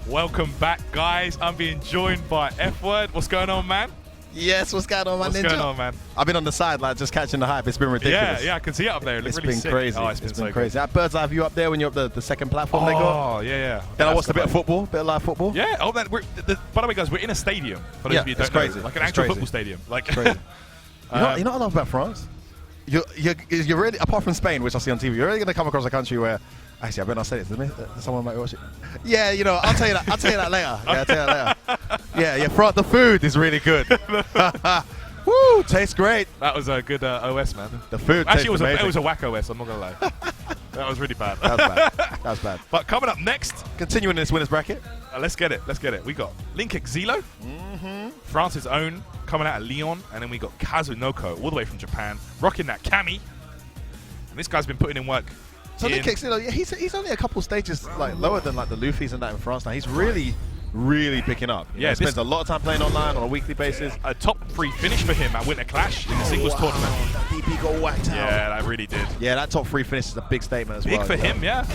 Welcome back, guys. I'm being joined by F-Word. What's going on, man? Yes, what's going on, man? What's going on, man? I've been on the sideline just catching the hype. It's been ridiculous. Yeah, I can see it up there. It's really been sick. crazy. Oh, it's been so crazy. That bird's eye view up there when you're up the second platform they got. Oh, yeah. Then I watched a bit of football, bit of live football. Yeah. Oh, man. By the way, guys, we're in a stadium. For those of you who don't crazy. know, like an It's actual crazy. football stadium. Like, Crazy. You know what I love about France? You're really, apart from Spain, which I see on TV, you're really going to come across a country where, actually, I better not say this. Someone might watch it. Yeah, you know, I'll tell you that. I'll tell you that later. Yeah, I'll tell you that later. Yeah, France. The food is really good. Woo, tastes great. that was a good OS, man. The food Actually, tastes it was a whack OS. I'm not gonna lie. That was really bad. That was bad. That was bad. But coming up next, Continuing this winners bracket. let's get it. We got Link-Zillo, France's own, coming out of Lyon, and then we got Kazunoko, all the way from Japan, rocking that cami. And this guy's been putting in work. So Link-Zillo, he's only a couple stages like lower than like the Luffys and that in France now. He's really picking up. He spends a lot of time playing online on a weekly basis. A top 3 finish for him at Winter Clash in the singles tournament. That DP got whacked out. Yeah, that really did. Yeah, that top 3 finish is a big statement as well. Big for him, yeah.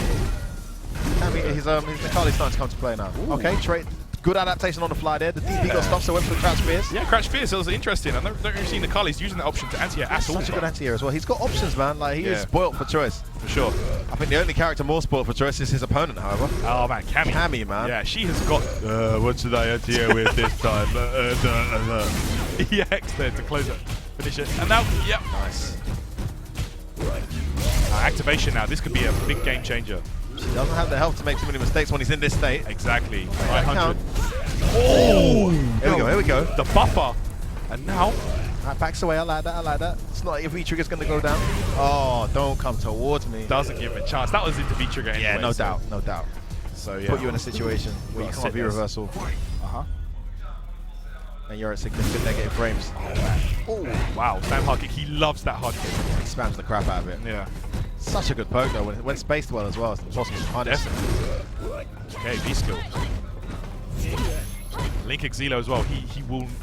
I mean, his Nicali's starting to come to play now. Ooh. Okay, good adaptation on the fly there. The DP got stopped, so went for the crouch fierce. Yeah, crouch fierce. It was interesting. I've never really seen Nicali's using that option to anti-air at all. Such a good anti-air as well. He's got options, man. Like he is spoiled for choice. For sure. I think the only character more spoiled for choice is his opponent, however. Oh man, Cami, man. Yeah, she has got. What should I anti-air with this time? EX there to close it, finish it, and now, yep. Nice. Activation now. This could be a big game changer. He doesn't have the health to make too many mistakes when he's in this state. Exactly. That 500. Oh! Here we go. The buffer, and now. Right, backs away. I like that. It's not if V-Trigger's going to go down. Oh, don't come towards me. Doesn't give him a chance. That was into V-Trigger anyway. Yeah, no doubt. So yeah. Put you in a situation where you can't V-reversal. And you're at significant negative frames. Oh, wow. Stand hard kick. He loves that hard kick. He spams the crap out of it. Yeah. Such a good poke though. When spaced well as well, it's impossible to punish. Definitely. Okay, V-skill. Link-Zillo as well.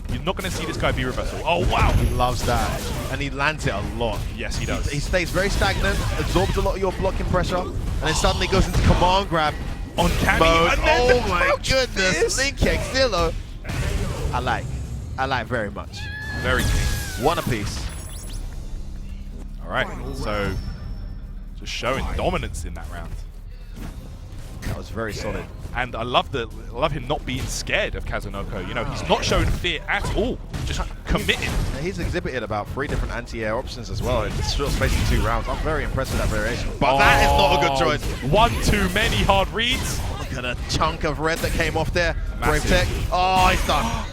You're not going to see this guy V-reversal. Oh, wow. He loves that. And he lands it a lot. Yes, he does. He stays very stagnant, absorbs a lot of your blocking pressure, and then suddenly goes into command grab on Cami. mode. Oh my goodness. Link-Zillo. I like very much. Very clean. One apiece. All right, so just showing dominance in that round. That was very solid. And I love him not being scared of Kazunoko. You know, he's not showing fear at all. Just committed. He's exhibited about 3 different anti-air options as well in this short space of 2 rounds. I'm very impressed with that variation. But that is not a good choice. One too many hard reads. Look at a chunk of red that came off there. Massive. Brave Tech. Oh, he's done.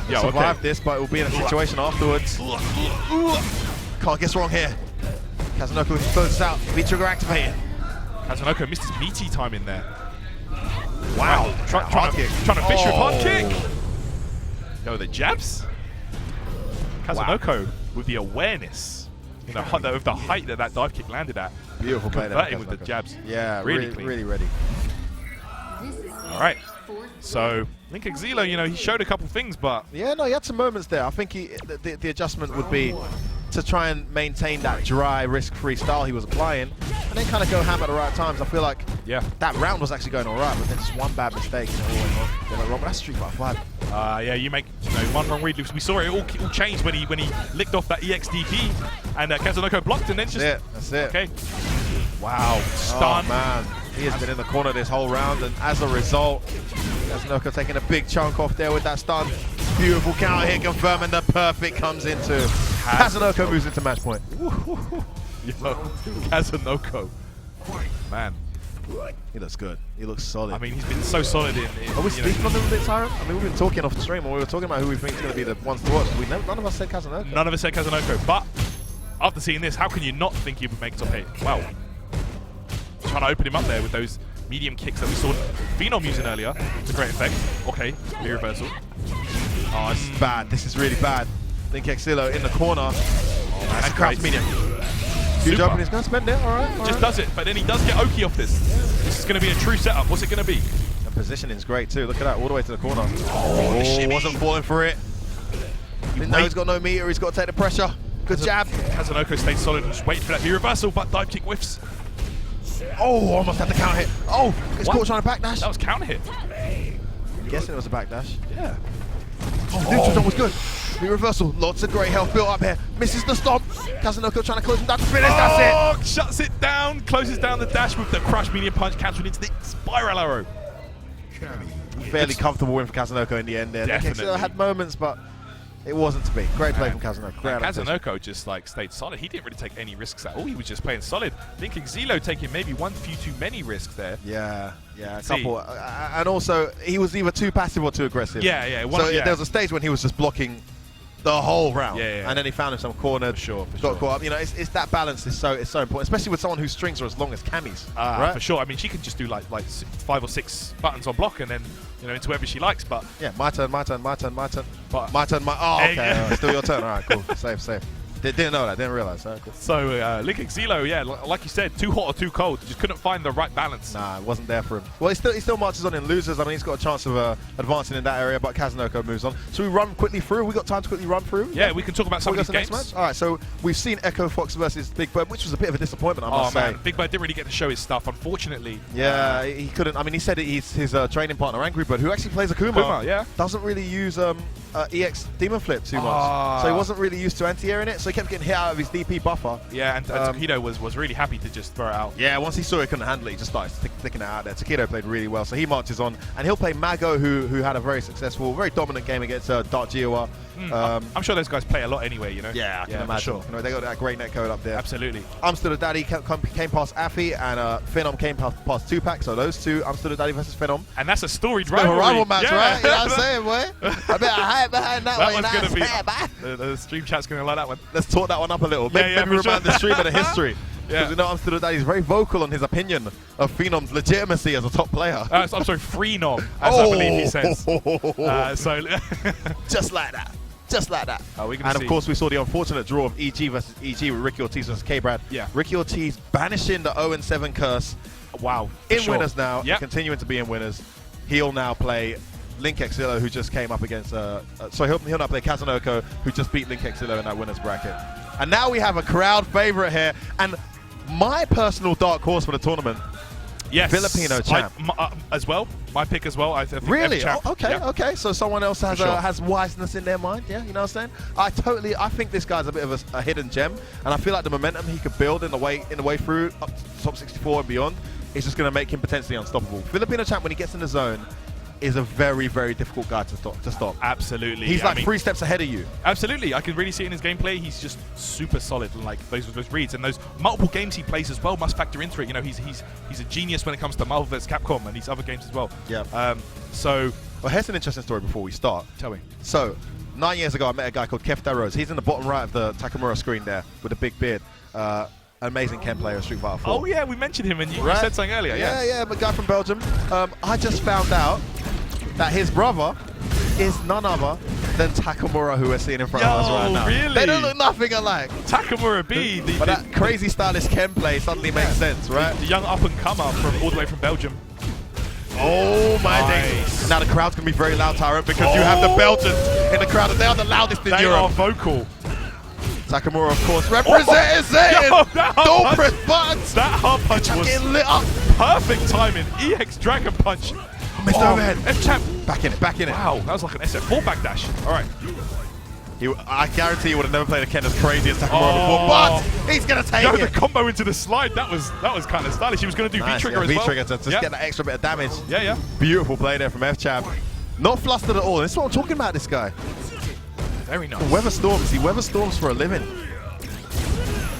Yeah, survived this, but it will be in a situation afterwards. Can't guess wrong here. Kazunoko closes out. V-Trigger activated. Kazunoko missed his meaty time in there. Wow. Trying to fish with hard kick. No, the jabs. Kazunoko with the awareness. You know, with the height that dive kick landed at. Beautiful play there. Converting with the jabs. Yeah, really clean. Really ready. All right. So Link-Zillo, you know, he showed a couple things, but yeah, no, he had some moments there. I think the adjustment would be to try and maintain that dry, risk-free style he was applying, and then kind of go ham at the right times. I feel like that round was actually going all right, but then just one bad mistake and it all went wrong. But that's Street Fighter 5. Yeah, you make one wrong read. We saw it all change when he licked off that EXDP, and Kazunoko blocked, and then just that's it. Okay. Wow, stun. Oh man, he has been in the corner this whole round, and as a result, Kazunoko taking a big chunk off there with that stun. Beautiful counter here, confirming the perfect comes into. Kazunoko moves into match point. Yo, Kazunoko, man. He looks good. He looks solid. I mean, he's been so solid in Are we speaking on him a bit, Tyrant? I mean, we've been talking off the stream, and we were talking about who we think is going to be the ones to watch. None of us said Kazunoko. None of us said Kazunoko, but after seeing this, how can you not think he would make top 8? Wow. Trying to open him up there with those medium kicks that we saw Phenom using earlier. It's a great effect. Okay, reversal. Oh, this is bad. This is really bad. Link-Zillo in the corner. Oh, man, and crouch medium. Huge open. He's going to spend it. All right. Just does it, but then he does get Oki off this. This is going to be a true setup. What's it going to be? The positioning is great too. Look at that, all the way to the corner. Oh, wasn't falling for it. Didn't know he's got no meter. He's got to take the pressure. Good jab. Kazunoko stayed solid and just waited for that reversal, but dive kick whiffs. Oh, almost had the counter hit. Oh, it's caught trying to backdash. That was counter hit. guessing it was a backdash. Yeah. Oh, neutral jump was good. The reversal, lots of great health built up here. Misses the stomp. Kazunoko trying to close him down to finish. That's it. Shuts it down. Closes down the dash with the crush medium punch, cancelling into the spiral arrow. Fairly comfortable win for Kazunoko in the end there. Definitely. Link-Zillo had moments, but it wasn't to be. Great play from Kazunoko. Kazunoko just like stayed solid. He didn't really take any risks at all. He was just playing solid. Link-Zillo taking maybe one few too many risks there. Yeah, a couple. And also, he was either too passive or too aggressive. Yeah. There was a stage when he was just blocking the whole round. Yeah. And then he found himself cornered. For got sure. caught up. You know, it's that balance is so important, especially with someone whose strings are as long as Cammy's. Right? For sure. I mean, she can just do like 5 or 6 buttons on block and then into whatever she likes. But yeah, my turn. But my turn. Oh, okay. Still your turn. All right, cool. Safe. Didn't know that. Didn't realize. All right, cool. So Link-Zillo, yeah, like you said, too hot or too cold. Just couldn't find the right balance. Nah, it wasn't there for him. Well, he still marches on in losers. I mean, he's got a chance of advancing in that area, but Kazunoko moves on. So we run quickly through. We got time to quickly run through. Yeah, we can talk about some of these games. Next match? All right, so we've seen Echo Fox versus Big Bird, which was a bit of a disappointment, I must say. Man, Big Bird didn't really get to show his stuff, unfortunately. Yeah, he couldn't. I mean, he said his training partner, Angry Bird, who actually plays Akuma, doesn't really use EX Demon Flip too much. So he wasn't really used to anti-airing it, so he kept getting hit out of his DP buffer. Yeah, and Takedo was really happy to just throw it out. Yeah, once he saw he couldn't handle it, he just started sticking it out there. Takedo played really well, so he marches on, and he'll play Mago, who had a very successful, very dominant game against Dark Giowa. I'm sure those guys play a lot anyway, Yeah, I can imagine. Sure. They got that great netcode up there. Absolutely. Amsterdam Daddy came past Afi, and Phenom came past Tupac, so those two, Amsterdam Daddy versus Phenom. And that's a storied rival match, right? You know what I'm saying, boy? I bet I hide behind that one. That one's going to be... The stream chat's going to like that one. Let's talk that one up a little. Maybe remind the stream of the history. Because Amsterdam Daddy is very vocal on his opinion of Phenom's legitimacy as a top player. I'm sorry, Freenom, as I believe he says. Just like that. Just like that. And of course, we saw the unfortunate draw of EG versus EG with Ricky Ortiz versus K-Brad. Yeah. Ricky Ortiz banishing the 0-7 curse. Wow. In winners now, continuing to be in winners. He'll now play Link-Zillo, who just came up against... he'll now play Kazunoko, who just beat Link-Zillo in that winners bracket. And now we have a crowd favorite here. And my personal dark horse for the tournament, Filipino champ. As well. My pick as well. I think really? Okay. Okay. So someone else has wiseness in their mind. Yeah, you know what I'm saying? I think this guy's a bit of a hidden gem, and I feel like the momentum he could build in the way through up to top 64 and beyond is just going to make him potentially unstoppable. Filipino champ, when he gets in the zone, is a very, very difficult guy to stop. Absolutely. He's like 3 steps ahead of you. Absolutely. I can really see it in his gameplay. He's just super solid, and like those reads and those multiple games he plays as well must factor into it. He's a genius when it comes to Marvel vs. Capcom and these other games as well. Yeah. Well, here's an interesting story before we start. Tell me. So, 9 years ago, I met a guy called Kefta Rose. He's in the bottom right of the Takamura screen there with a big beard. Amazing Ken player of Street Fighter 4. Oh yeah, we mentioned him and you said something earlier. Yeah, but guy from Belgium. I just found out that his brother is none other than Takamura, who we're seeing in front of us right now. Really? They don't look nothing alike. Takamura B. But that crazy stylish Ken play suddenly makes sense, right? The young up-and-comer from all the way from Belgium. Oh my days. Now the crowd's going to be very loud, Tyrant, because you have the Belgians in the crowd, and they are the loudest in Europe. They are vocal. Takamura, of course, representing. Don't press buttons. That hard punch was getting lit up. Perfect timing. EX Dragon Punch. Missed overhead. F-Champ. Back in it. Wow, that was like an SF4 backdash. All right. I guarantee he would have never played a Ken as crazy as Takamura before, but he's going to take it. The combo into the slide, that was kind of stylish. He was going to do V-Trigger as well. V-Trigger to just get that extra bit of damage. Yeah. Beautiful play there from F-Champ. Not flustered at all. This is what I'm talking about, this guy. Very nice. Weather storms. He weather storms for a living.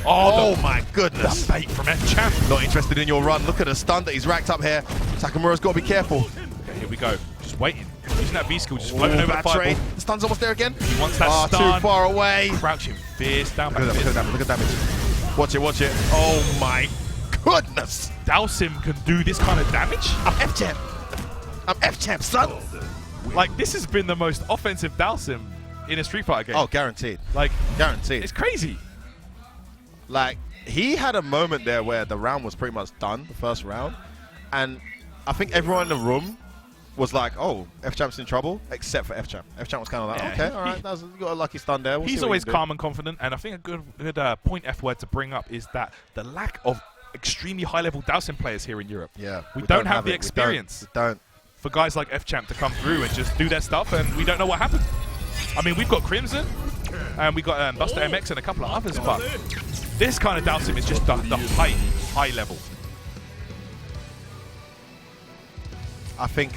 Oh my goodness. The bait from F-Champ. Not interested in your run. Look at the stun that he's racked up here. Takamura's got to be careful. Okay, here we go. Just waiting. Using that V-skill, just floating over the fireball. The stun's almost there again. He wants that stun. Too far away. Crouching fierce down back. Look at damage. Watch it. Oh my goodness. Dalsim can do this kind of damage? I'm F-Champ, son. Like, this has been the most offensive Dalsim in a Street Fighter game. Oh, guaranteed. Guaranteed. It's crazy. Like, he had a moment there where the round was pretty much done, the first round, and I think everyone in the room was like, oh, F-Champ's in trouble, except for F-Champ. F-Champ was kind of like, okay, all right, you got a lucky stun there. He's always calm and confident, and I think a good point F word to bring up is that the lack of extremely high-level Dalsim players here in Europe. Yeah. We don't have the experience. We don't. for guys like F-Champ to come through and just do their stuff, and we don't know what happened. I mean, we've got Crimson, and we got Buster MX and a couple of others, but this kind of Dalsim is just the high level. I think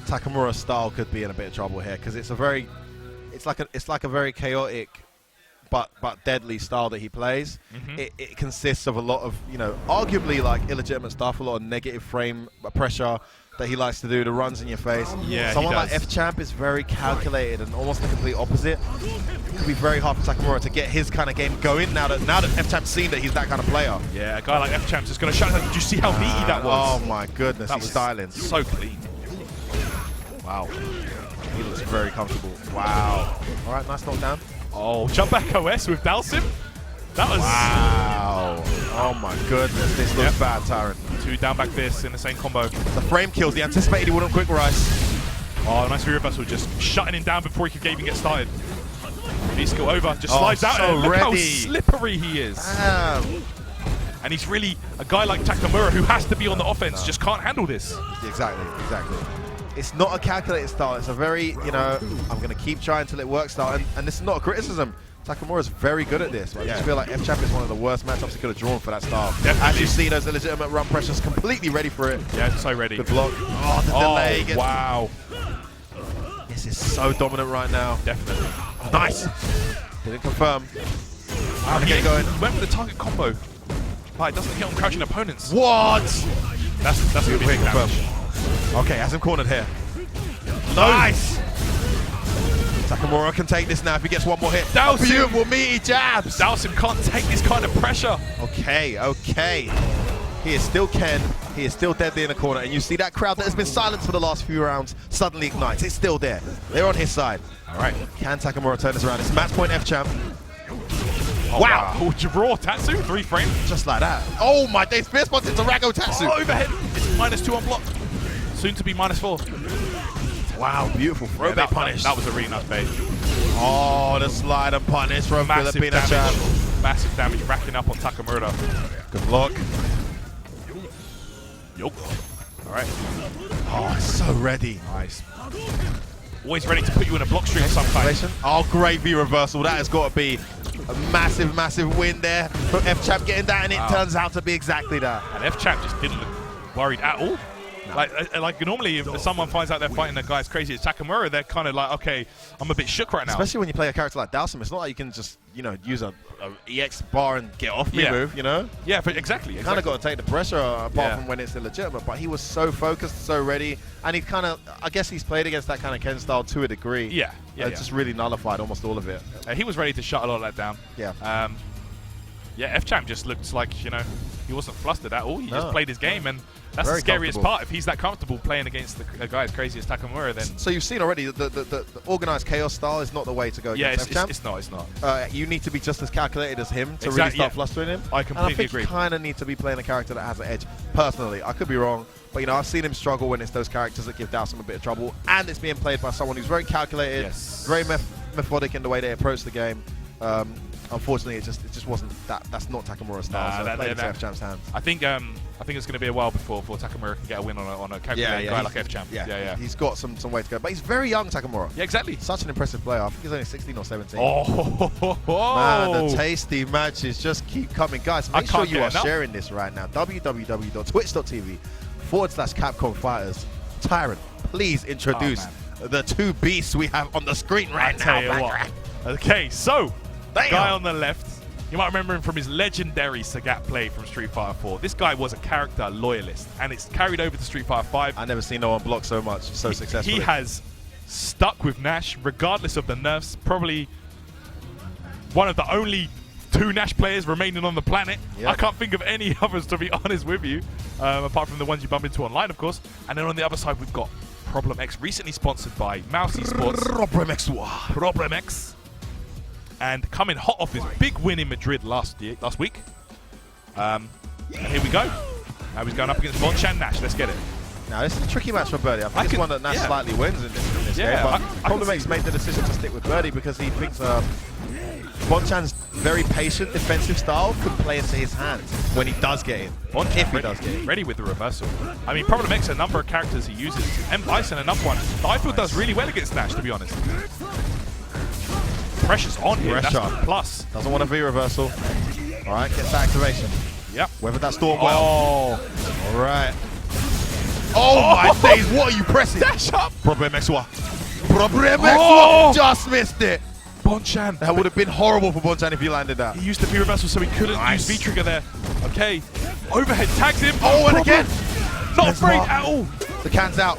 Takamura's style could be in a bit of trouble here because it's like a very chaotic but deadly style that he plays. It consists of a lot of, you know, arguably like illegitimate stuff, a lot of negative frame pressure that he likes to do, the runs in your face. Yeah, someone like F-Champ is very calculated and almost the complete opposite. It could be very hard for Takamura to get his kind of game going now that F-Champ's seen that he's that kind of player. Yeah, a guy like F-Champ's just going to shut down. Did you see how meaty that was? Oh my goodness, he's styling. So clean. Wow. He looks very comfortable. Wow. All right, nice knockdown. Oh, jump back OS with Dalsim. That was... Wow. Oh my goodness, this looks bad, Tyrant. 2 down back this in the same combo. The frame kills. He anticipated he wouldn't quick rise. Oh, nice reversal, just shutting him down before he could even get started. V-skill over, just slides out. So Look how slippery he is. And he's really a guy like Takamura who has to be on the offense, just can't handle this. Exactly. It's not a calculated style. It's a very, you know, I'm going to keep trying till it works style. And this is not a criticism. Takamura's very good at this. I just feel like F-Champ is one of the worst matchups he could have drawn for that style. Definitely. As you see, those illegitimate run pressures, completely ready for it. Yeah, so ready. Good block. Oh, the delay. Wow. This is so dominant right now. Definitely. Nice. Didn't confirm. Wow, Get it going. He went for the target combo. But it doesn't hit on crouching opponents. What? That's a good confirm. Okay, has him cornered here. Nice. Takamura can take this now if he gets one more hit. Dalsim. Beautiful meaty jabs. Dalsim can't take this kind of pressure. Okay. He is still Ken. He is still deadly in the corner. And you see that crowd that has been silent for the last few rounds suddenly ignites. It's still there. They're on his side. All right. Can Takamura turn this around? It's match point F-Champ. Oh, wow. Raw Tatsu, 3 frames. Just like that. Oh my days. Spear spots into Rago Tatsu. Oh, overhead. It's -2 on block. Soon to be -4. Wow, beautiful throw bait punish. That was a really nice bait. Oh, the slide and punish from Massive Filipino champ. Massive damage racking up on Takamura. Good block. Yup. All right. Oh, so ready. Nice. Always ready to put you in a block stream sometimes. Oh, great V reversal. That has got to be a massive win there from F-Champ getting that, and it turns out to be exactly that. And F-Champ just didn't look worried at all. Like normally, if someone finds out they're fighting a guy as crazy as Takamura, they're kind of like, okay, I'm a bit shook right now. Especially when you play a character like Dalsim, it's not like you can just, you know, use a EX bar and get off me move, you know? Yeah, but exactly. You kind of got to take the pressure apart from when it's illegitimate. But he was so focused, so ready, and he kind of, I guess he's played against that kind of Ken style to a degree. Yeah. Just really nullified almost all of it. He was ready to shut a lot of that down. Yeah. Yeah, F-Champ just looked like, you know, he wasn't flustered at all. He just played his game, and that's Very the scariest part. If he's that comfortable playing against a guy as crazy as Takamura, then... So you've seen already the organized chaos style is not the way to go against F-Champ. It's not. You need to be just as calculated as him to really start flustering him. I completely agree. I think you kind of need to be playing a character that has an edge, personally. I could be wrong, but, you know, I've seen him struggle when it's those characters that give Dalsim a bit of trouble, and it's being played by someone who's very calculated, very methodic in the way they approach the game. Unfortunately, it just wasn't that. That's not Takamura's style. So played into F-Champ's hands. I think it's going to be a while before Takamura can get a win on a calculated guy like F-Champ. Yeah. He's got some way to go, but he's very young, Takamura. Yeah, exactly. Such an impressive player. I think he's only 16 or 17. Oh, man, the tasty matches just keep coming, guys. Make sure you are sharing this right now. www.twitch.tv/Capcom Fighters. Tyrant, please introduce the 2 beasts we have on the screen right now. Okay, so. Guy on the left, you might remember him from his legendary Sagat play from Street Fighter 4. This guy was a character loyalist, and it's carried over to Street Fighter 5. I've never seen no one block so much, so successfully. He has stuck with Nash, regardless of the nerfs. Probably one of the only 2 Nash players remaining on the planet. Yep. I can't think of any others, to be honest with you, apart from the ones you bump into online, of course. And then on the other side, we've got Problem X, recently sponsored by Mousy Sports. Problem X. And coming hot off his big win in Madrid last week. And here we go. Now he's going up against Bonchan Nash. Let's get it. Now, this is a tricky match for Birdie. I think it's one that Nash slightly wins in this game. But Problem X made the decision to stick with Birdie because he thinks Bonchan's very patient defensive style could play into his hands when he does get in. If he does get in. Ready with the reversal. I mean, Problem X, a number of characters he uses. M. Bison, another one. Liefeld does really well against Nash, to be honest. Pressure's on here. Pressure. That's a plus. Doesn't want a V reversal. All right, gets that activation. Yep. Weathered that storm well. All right. Oh my days, what are you pressing? Dash up! Problem X1. Problem X1 just missed it. Bonchan. That would have been horrible for Bonchan if he landed that. He used the V reversal so he couldn't use V trigger there. Okay. Overhead tags him. Oh, and again. Not afraid at all. The can's out.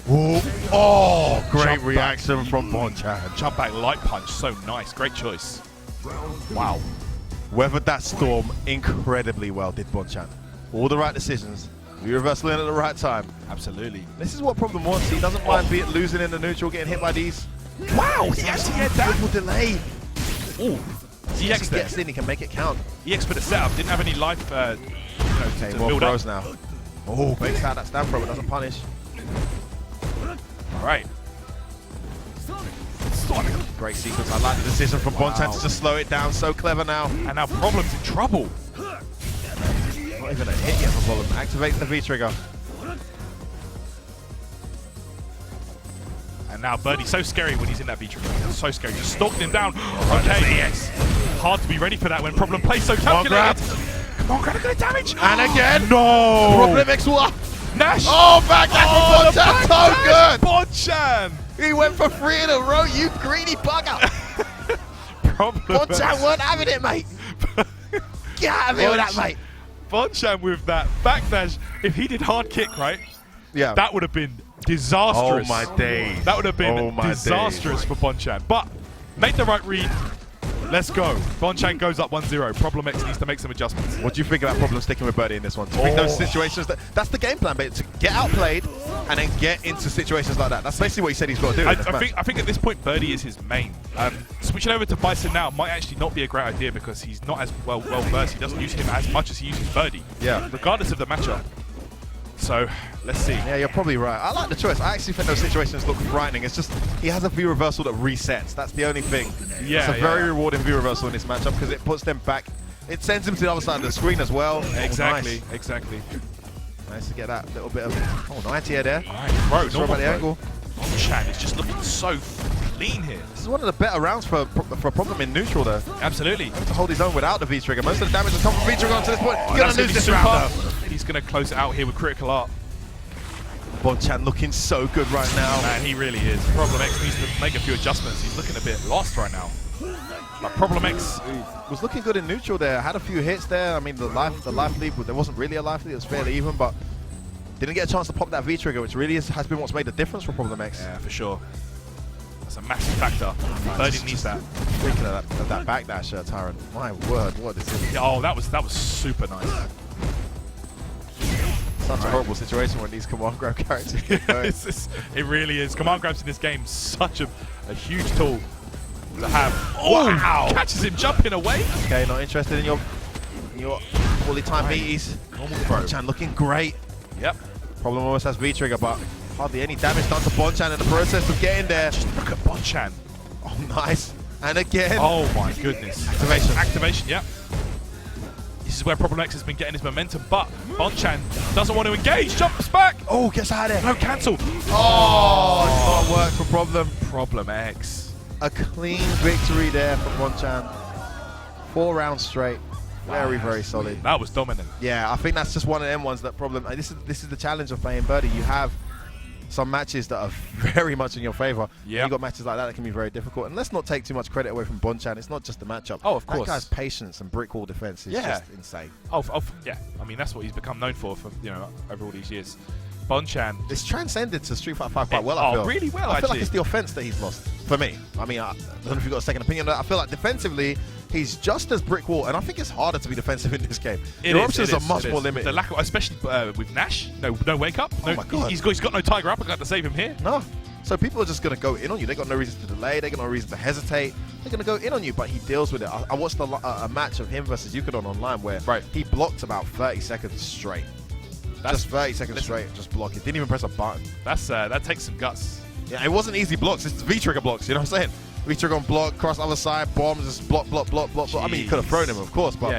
Whoa. Oh, great Jump reaction back. from Bonchan. Jump back light punch. So nice. Great choice. Wow. Weathered that storm incredibly well, did Bonchan. All the right decisions. Reversal in at the right time. Absolutely. This is what Problem wants. He doesn't mind losing in the neutral, getting hit by these. Wow, he actually had that. Little delay. Oh, He EX there. gets in, he can make it count. EX for the setup. Didn't have any life to More build throws up. now. Oh, bakes out that stand throw, but doesn't punish. All right. Great sequence. I like the decision from Bonchan to just slow it down. So clever now. And now Problem's in trouble. Not even a hit yet for Problem. Activating the V trigger. And now Birdie's so scary when he's in that V trigger. So scary. Just stalking him down. Okay. Yes. Hard to be ready for that when Problem plays so calculated. Come on, grab a good damage. And again. No. Problem X1. Nash. Oh, back from Bonchan. So good. Bonchan. He went for 3 in a row. You greedy bugger. Bonchan weren't having it, mate. Get out of here with that, mate. Bonchan with that backdash. If he did hard kick, right? Yeah. That would have been disastrous. Oh my days. That would have been disastrous for Bonchan. But make the right read. Let's go. Bonchan goes up 1-0. Problem X needs to make some adjustments. What do you think of that Problem sticking with Birdie in this one? Do you think those situations, that's the game plan, mate, to get outplayed and then get into situations like that. That's basically what he said he's got to do. I think at this point, Birdie is his main. Switching over to Bison now might actually not be a great idea because he's not as well versed. He doesn't use him as much as he uses Birdie. Yeah. Regardless of the matchup. So, let's see. Yeah, you're probably right. I like the choice. I actually think those situations look frightening. It's just, he has a V reversal that resets. That's the only thing. Yeah, it's a very rewarding V reversal in this matchup because it puts them back. It sends them to the other side of the screen as well. Exactly, Nice. exactly. Nice to get that little bit of, oh, 90 there. All right, bro, Sorry about the angle. Bonchan is just looking so clean here. This is one of the better rounds for Problem in neutral there. Absolutely. To hold his own without the V trigger. Most of the damage has come from V trigger to this point. He's That's gonna lose be this super. round though. He's gonna close it out here with critical art. Bonchan looking so good right now. Man, he really is. Problem X needs to make a few adjustments. He's looking a bit lost right now. But Problem X Was looking good in neutral there. Had a few hits there. I mean, the life lead, there wasn't really a life lead. It was fairly even, but didn't get a chance to pop that V trigger, which really has been what's made the difference for Problem X. Yeah, for sure. That's a massive factor. Birdie needs that. Thinking of that backdash, Tyrant. My word, what is this? Yeah, oh, that was super nice. Such a horrible situation when these command grab characters get going. It really is. Command grabs in this game such a huge tool to have. Oh, wow! Catches him jumping away. Okay, not interested in your poorly timed meaties. Normal throw. Bonchan looking great. Yep. Problem almost has V trigger, but hardly any damage done to Bonchan in the process of getting there. Just look at Bonchan. Oh, nice. And again. Oh my goodness. Activation. Activation, yep. This is where Problem X has been getting his momentum, but Bonchan doesn't want to engage, jumps back. Oh, gets out of there. No, cancel. Oh, it's not worked for Problem. Problem X. A clean victory there for Bonchan. 4 rounds straight. Very, very solid. That was dominant. Yeah, I think that's just one of them ones that Problem. This is the challenge of playing Birdie. You have some matches that are very much in your favor. Yeah. You got matches like that can be very difficult. And let's not take too much credit away from Bonchan. It's not just the matchup. Oh, of course. That guy's patience and brick wall defense is just insane. Yeah. I mean, that's what he's become known for over all these years. Bonchan. It's transcended to Street Fighter 5 quite well, I feel. Really well, I feel actually. like it's the offense that he's lost, for me. I mean, I don't know if you've got a second opinion on that. I feel like defensively, he's just as brick wall, and I think it's harder to be defensive in this game. Your options are much more limited. The lack of, especially with Nash, no wake up. No, oh my God. He's got no Tiger Uppercut to save him here. No. So people are just going to go in on you. They got no reason to delay. They got no reason to hesitate. They're going to go in on you, but he deals with it. I watched a match of him versus Yukadon online where he blocked about 30 seconds straight. Just 30 seconds straight, just block it. Didn't even press a button. That takes some guts. Yeah, it wasn't easy blocks. It's V-trigger blocks, you know what I'm saying? V-trigger on block, cross other side, bombs, just block. I mean, you could have thrown him, of course, but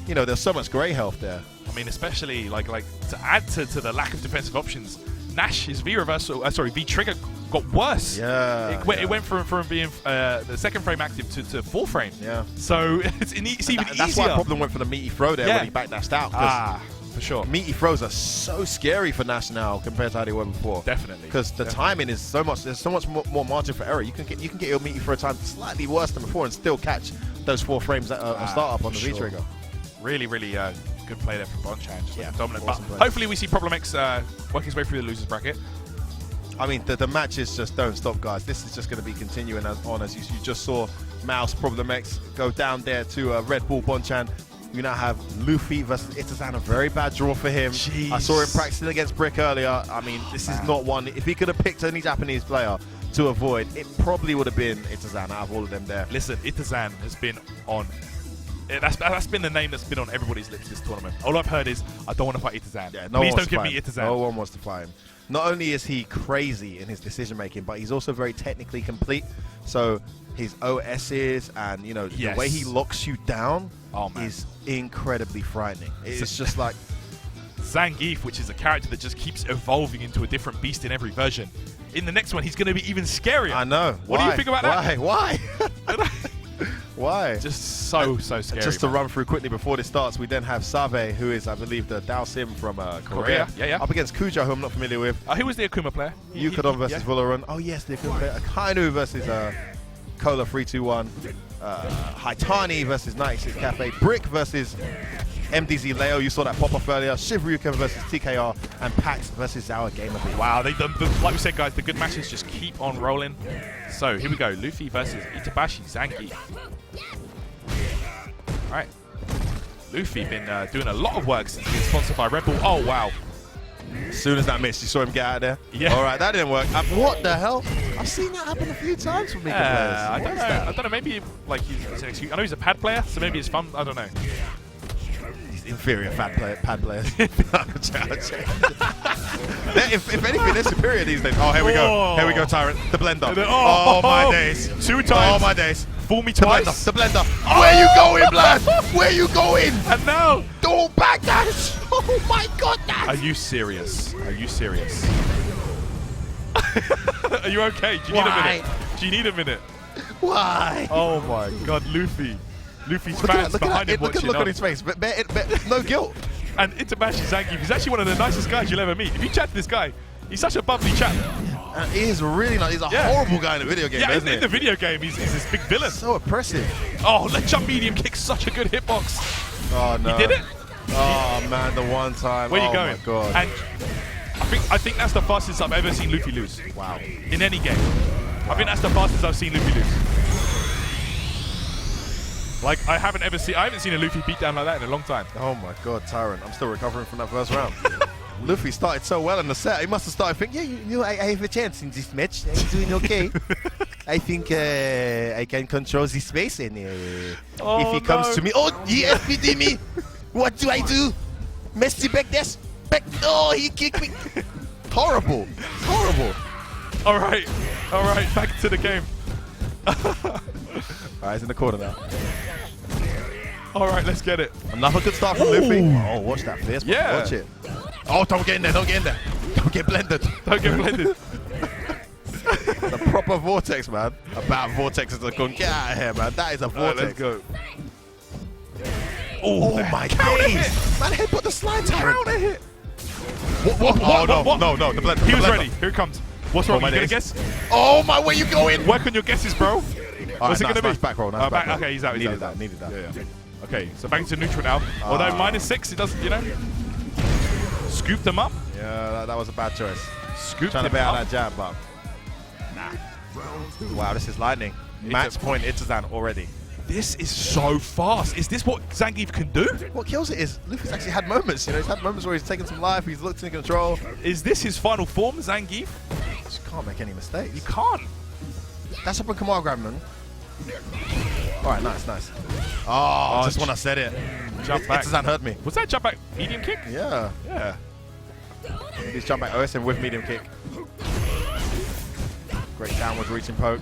you know, there's so much grey health there. I mean, especially like to add to the lack of defensive options, Nash's V-trigger got worse. Yeah. It went from being the second frame active to full frame. Yeah. So it's even easier. That's why Problem went for the meaty throw there when he backdashed out. For sure. Meaty throws are so scary for Nash now compared to how they were before. Definitely. Because the timing is so much. There's so much more margin for error. You can get your meaty throw time slightly worse than before and still catch those 4 frames that are start up on the V-trigger. Really, good play there from Bonchan. Just dominant. Awesome But hopefully we see Problem X working his way through the losers bracket. I mean, the matches just don't stop, guys. This is just going to be continuing as you just saw Mouse Problem X go down there to Red Bull Bonchan. You now have Luffy versus Itazan, a very bad draw for him. Jeez. I saw him practicing against Brick earlier. I mean, this is not one. If he could have picked any Japanese player to avoid, it probably would have been Itazan out of all of them there. Listen, Itazan has been on. That's been the name that's been on everybody's lips this tournament. All I've heard is, I don't want to fight Itazan. Yeah, Please don't give me Itazan. No one wants to fight him. Not only is he crazy in his decision making, but he's also very technically complete. So his OSs and, you know, the way he locks you down is incredibly frightening. It's just like Zangief, which is a character that just keeps evolving into a different beast in every version. In the next one, he's going to be even scarier. I know. What do you think about that? Why? Why? Just so scary. Just to run through quickly before this starts, we then have Sabe, who is, I believe, the Dao Sim from Korea. Yeah. Up against Kujo, who I'm not familiar with. Who was the Akuma player? Yukadon versus Valoran. Oh, yes, the Akuma player. Akainu versus Cola 321. Haitani versus 96 Cafe. Brick versus MDZ Leo. You saw that pop off earlier. Shivryuken versus TKR. And Pax versus our Gamer B. Wow, like we said, guys, the good matches just keep on rolling. So here we go. Luffy versus Itabashi Zangief. All right. Luffy been doing a lot of work since being sponsored by Red Bull. Oh, wow. As soon as that missed, you saw him get out of there? Yeah. All right, that didn't work. What the hell? I've seen that happen a few times for me. I don't know. Maybe like he's an excuse. I know he's a pad player, so maybe it's fun. I don't know. He's inferior pad players. If anything, they're superior these days. Oh, here we go. Here we go, Tyrant. The blender. Oh, my days. 2 times. Oh, my days. Fool me twice. The blender. Where you going, blood? Where you going? And now. Don't backdash. Oh, my God. Are you serious? Are you serious? Are you okay? Do you need a minute? Do you need a minute? Why? Oh, my God. Luffy's fans behind him watching. Look on his face. No guilt. And Itabashi Zangief, he's actually one of the nicest guys you'll ever meet. If you chat to this guy, he's such a bubbly chap. He is really nice. He's a horrible guy in the video game, isn't he? In the video game, he's this big villain. So oppressive. Oh, the jump medium kick, such a good hitbox. Oh, no. He did it? Oh, man, the one time. Where you going? My God. And I think that's the fastest I've ever seen Luffy lose. Wow. In any game. Wow. I think that's the fastest I've seen Luffy lose. Like, I haven't seen a Luffy beat down like that in a long time. Oh my God, Tyrant. I'm still recovering from that first round. Luffy started so well in the set. He must have started thinking, yeah, I have a chance in this match. I'm doing okay. I think I can control the space. And if he comes to me, he FPD me. What do I do? Messy back dash. Oh, he kicked me. Horrible. All right. Back to the game. All right, he's in the corner now. All right, let's get it. Another good start from Luffy. Oh, watch that fierce. Yeah. Watch it. Oh, don't get in there. Don't get blended. The proper vortex, man. A bad vortex is a gun. Get out of here, man. That is a vortex. Let's go. Oh my days. Man, headbutt the slide Tyrant. Counter hit. What? No. The blender. He was ready. Here it comes. What's wrong? You gonna guess? Oh my, where you going? Work on your guesses, bro. What's it gonna be? Back roll. Back roll. Okay, he's out. Needed that. Yeah. Okay, so back to neutral now. Although -6, it doesn't, Scooped him up. Yeah, that was a bad choice. Scooped Trying to him bait out up. that jab, but nah. Wow, this is lightning. Match point Itazan already. This is so fast. Is this what Zangief can do? What kills it is Luffy's actually had moments. He's had moments where he's taken some life. He's looked in control. Is this his final form, Zangief? Just can't make any mistakes. You can't. That's up on Kamar Grabman. All right, nice. Oh, just when I said it. Jump back. Itazan hurt me. Was that jump back medium kick? Yeah. He's jump back OSM with medium kick. Great downwards reaching poke.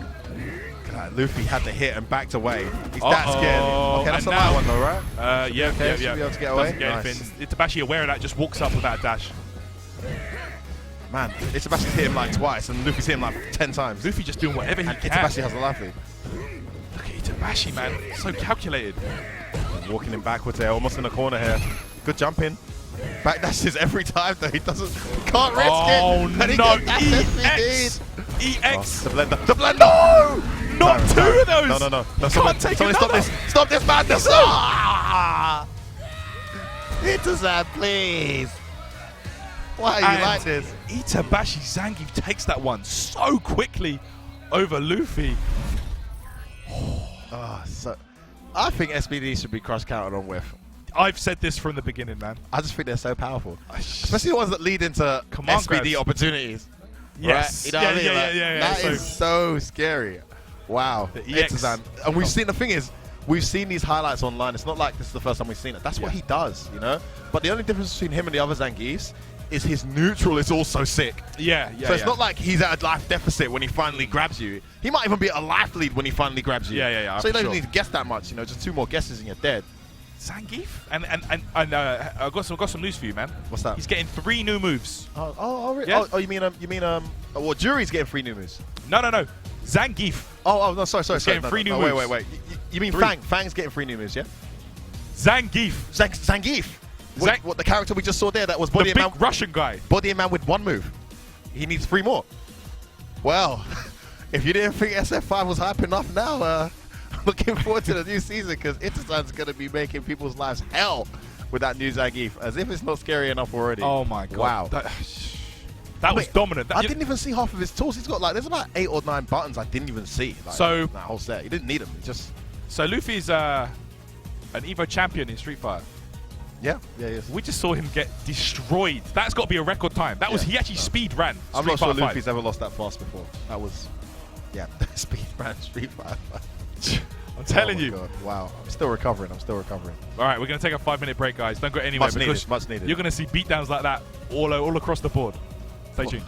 at that. Luffy had the hit and backed away. He's that scared. Okay, that's a light one though, right? Yeah. Should be able to get away. Doesn't get anything. Itabashi, aware of that, just walks up with that dash. Man, Itabashi's hit him like twice, and Luffy's hit him like 10 times. Luffy just doing whatever he can. Itabashi has a life lead. Look at Itabashi, man. So calculated. Walking him backwards there, almost in the corner here. Good jumping. Back dashes every time though. He can't risk it. Oh no! EX! Oh, the blender. The blender! No! Not two of those! No. Can't take somebody another. Stop this madness! Ah! Itazan, please. Why are you like this? Itabashi Zangief takes that one so quickly over Luffy. So I think SBD should be cross counted on with. I've said this from the beginning, man. I just think they're so powerful, especially the ones that lead into SBD grabs. Opportunities. Yes, right? You know what I mean? Yeah. That is so scary. Wow, Itazan. And we've seen, the thing is, we've seen these highlights online. It's not like this is the first time we've seen it. That's what he does, you know. But the only difference between him and the other Zangiefs is his neutral is also sick. Yeah. So it's not like he's at a life deficit when he finally grabs you. He might even be at a life lead when he finally grabs you. Yeah. So you don't even need to guess that much, you know. Just 2 more guesses and you're dead. Zangief? And I've got some news for you, man. What's that? He's getting 3 new moves. Really? Yeah? You mean well, Jury's getting 3 new moves. No. Zangief. No, sorry. He's getting 3 new moves. Wait. You mean 3. Fang's getting 3 new moves, yeah? Zangief. Zangief. What the character we just saw there that was the big Russian guy. Body a man with 1 move. He needs 3 more. Well, if you didn't think SF5 was hype enough now, looking forward to the new season because Itazan's going to be making people's lives hell with that new Zangief, as if it's not scary enough already. Oh my god. Wow. That was dominant. I didn't even see half of his tools. He's got there's about 8 or 9 buttons I didn't even see. So that whole set. He didn't need them. So Luffy's an Evo champion in Street Fighter. Yeah, he is. We just saw him get destroyed. That's got to be a record time. That was, he actually speed ran. I'm not sure Luffy's ever lost that fast before. That was, speed ran Street Fighter. I'm telling you. God. Wow. I'm still recovering. All right, we're going to take a 5-minute break, guys. Don't go anywhere. Much needed. You're going to see beatdowns like that all across the board. Stay tuned.